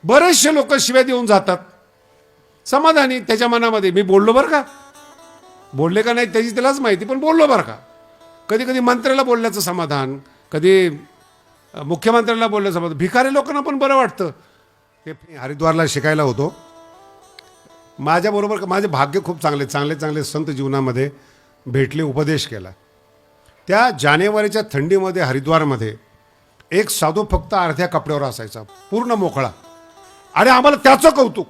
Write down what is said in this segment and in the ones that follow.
बरेचसे लोक शिव्या देऊन जातात, समाधानी त्याच्या मनामध्ये मी बोललो बरं का, बोलले का नाही त्याची त्यालाच माहिती, पण बोललो बरं का. कधी कधी मंत्र्याला बोलल्याचं समाधान, कधी मुख्यमंत्र्याला बोलल्याचं समाधान. भिकारी लोकांना पण बरं वाटतं. ते हरिद्वारला शिकायला होतो माझ्याबरोबर. माझे भाग्य खूप चांगले चांगले चांगले संत जीवनामध्ये भेटले, उपदेश केला. त्या जानेवारीच्या थंडीमध्ये हरिद्वारमध्ये एक साधू फक्त अर्ध्या कपड्यावर असायचा, पूर्ण मोकळा. आणि आम्हाला त्याचं कौतुक.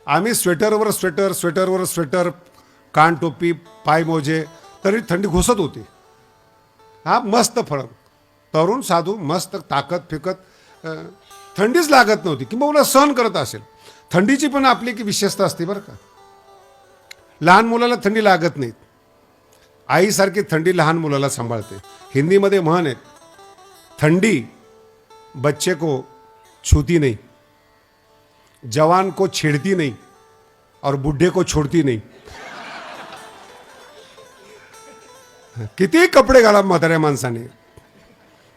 आम्ही स्वेटरवर स्वेटर, स्वेटरवर स्वेटर, कान टोपी, पाय मोजे, तरी थंडी घुसत होती. हा मस्त फरक. तरुण साधू मस्त ताकद फिकत, थंडीच लागत नव्हती किंवा सहन करत असेल. थंडीची पण आपली की विशेषता असते बरं का. लहान मुलाला थंडी लागत नाही, आईसारखी थंडी लहान मुलाला सांभाळते. हिंदीमध्ये म्हण आहे, थंडी बच्चे को छूती नहीं, जवान को छेड़ती नहीं और बुढ़े को छोड़ती नहीं. किती कपडे घाला म्हाताऱ्या माणसाने,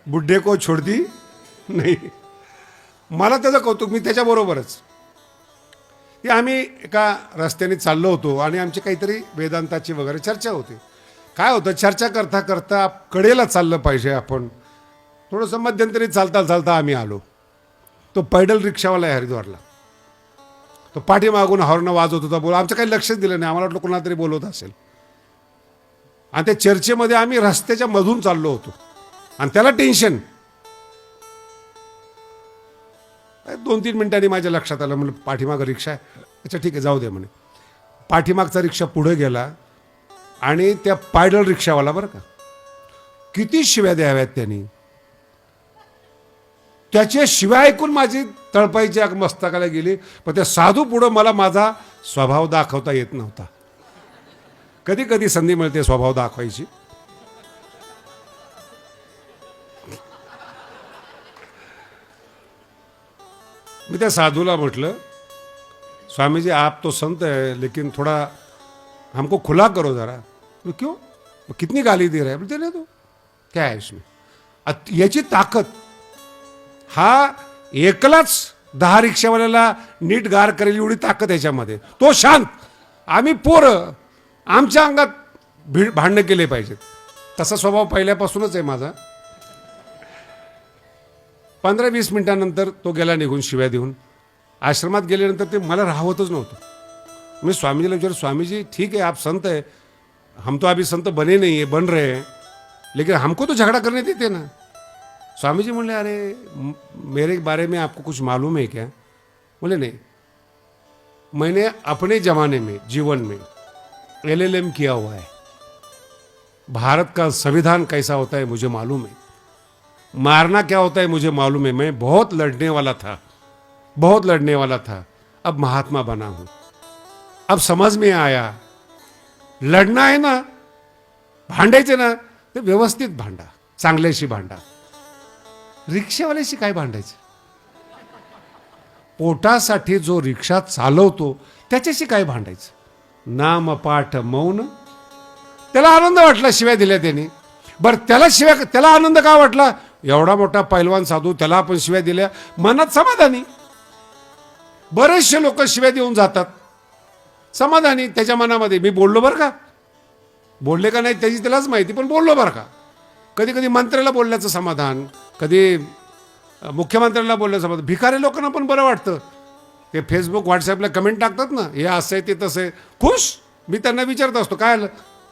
बुड्ढे को छोडती नाही. मला त्याचं कौतुक. मी त्याच्याबरोबरच आम्ही एका रस्त्याने चाललो होतो आणि आमची काहीतरी वेदांताची वगैरे चर्चा होती. काय होतं, चर्चा करता करता कडेला चाललं पाहिजे आपण. थोडंसं मध्यंतरी चालता चालता आम्ही आलो. तो पैडल रिक्षावाला आहे हरिद्वारला. तो पाठीमागून हॉर्न वाजवत होता. बोला, आमचं काही लक्षच दिलं नाही. आम्हाला वाटलं कोणाला तरी बोलवत असेल. आणि त्या चर्चेमध्ये आम्ही रस्त्याच्या मधून चाललो होतो आणि त्याला टेन्शन. 2-3 मिनिटांनी माझ्या लक्षात आलं. म्हणलं पाठीमागं रिक्षा आहे, अच्छा ठीक आहे जाऊ दे म्हणे. पाठीमागचा रिक्षा पुढे गेला आणि त्या पायडल रिक्षावाला बरं का, किती शिव्या द्याव्यात त्यांनी. त्याच्या शिव्या ऐकून माझी तळपाईची मस्तकाला गेली. पण त्या साधू पुढं मला माझा स्वभाव दाखवता येत नव्हता. कधी कधी संधी मिळते स्वभाव दाखवायची. मी त्या साधूला म्हटलं, स्वामी जी आप तो संत है लेकिन थोड़ा हमको खुला करो जरा. क्यों, कितनी गाली दे रहा है. बोलते नहीं तो क्या है इसमें. याची ताकद. हा एकलाच 10 रिक्षावाल्याला नीट गार करेल एवढी ताकद याच्यामध्ये. तो शांत. आम्ही पोरं, आमच्या अंगात भांडणं केले पाहिजेत. तसा स्वभाव पहिल्यापासूनच आहे माझा. 15-20 मिनिटांनंतर तो गेला निघून शिव्या देऊन. आश्रमात गेल्यानंतर ते मला राहवतच नव्हतं. मी स्वामीजीला विचारलं, स्वामीजी ठीक है आप संत है, हम तो अभी संत बने नहीं है, बन रहे हैं, लेकिन हमको तो झगड़ा करने देते ना. स्वामीजी बोले, अरे मेरे बारे में आपको कुछ मालूम है क्या. बोले नहीं, मैंने अपने ज़माने में जीवन में LLM किया हुआ है. भारत का संविधान कैसा होता है मुझे मालूम है. मारना क्या होता है मुझे मालूम है. मैं बहुत लड़ने वाला था, बहुत लड़ने वाला था. अब महात्मा बना हूं. अब समझ में आया, लढणं आहे ना, भांडायचे ना, ते व्यवस्थित भांडा, चांगल्याशी भांडा. रिक्षावाल्याशी काय भांडायचं. पोटासाठी जो रिक्षा चालवतो त्याच्याशी काय भांडायचं. नाम पाठ मौन. त्याला आनंद वाटला शिव्या दिल्या त्यांनी. बरं, त्याला आनंद का वाटला. एवढा मोठा पैलवान साधू, त्याला आपण शिव्या दिल्या, मनात समाधानी. बरेचसे लोक शिव्या देऊन जातात, समाधानी त्याच्या मनामध्ये मी बोललो बरं का, बोलले का नाही त्याची त्यालाच माहिती, पण बोललो बरं का. कधी कधी मंत्र्याला बोलल्याचं समाधान, कधी मुख्यमंत्र्याला बोलल्याचं समाधान. भिकारी लोकांना पण बरं वाटतं. ते फेसबुक व्हॉट्सअपला कमेंट टाकतात ना, हे असं आहे ते तसं आहे, खुश. मी त्यांना विचारत असतो काय आलं,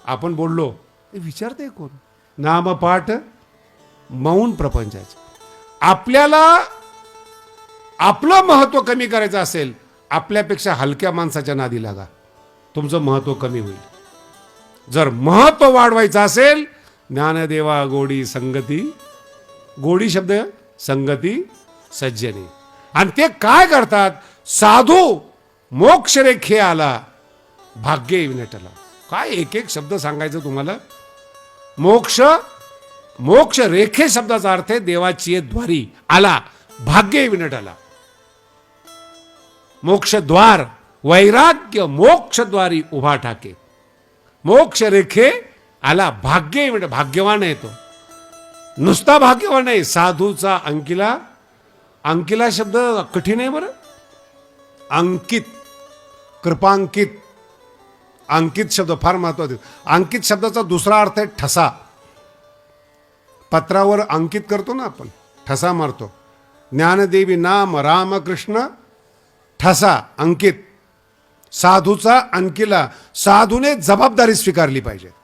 आपण बोललो. विचारते कोण. नामपाठ मौन प्रपंचाचे. आपल्याला आपलं महत्व कमी करायचं असेल, आपल्यापेक्षा हलक्या माणसाच्या नादी लागा, तुमचं महत्व कमी होईल. जर महत्व वाढवायचं असेल, ज्ञानदेवा गोडी संगती, गोडी शब्द संगती सज्जनी. आणि ते काय करतात, साधू मोक्षरेखे आला भाग्य विनटला. काय एक एक शब्द सांगायचं तुम्हाला. मोक्ष रेखे शब्दाचा अर्थ आहे देवाची द्वारी आला, भाग्य विनटला. मोक्षद्वार, वैराग्य मोक्षद्वारी उभा ठाके. मोक्ष रेखे आला, भाग्य विनट. भाग्यवान आहे तो, नुसता भाग्यवान आहे. साधूचा अंकिला अंकिला शब्द कठीण आहे बरं. अंकित, कृपांकित, अंकित शब्द फार महत्वाचे. अंकित शब्दाचा दुसरा अर्थ आहे ठसा. पत्रावर अंकित करतो ना आपण, ठसा मारतो. ज्ञानदेवी नाम रामकृष्ण ठसा अंकित. साधूचा अंकिला, साधूने जबाबदारी स्वीकारली पाहिजे.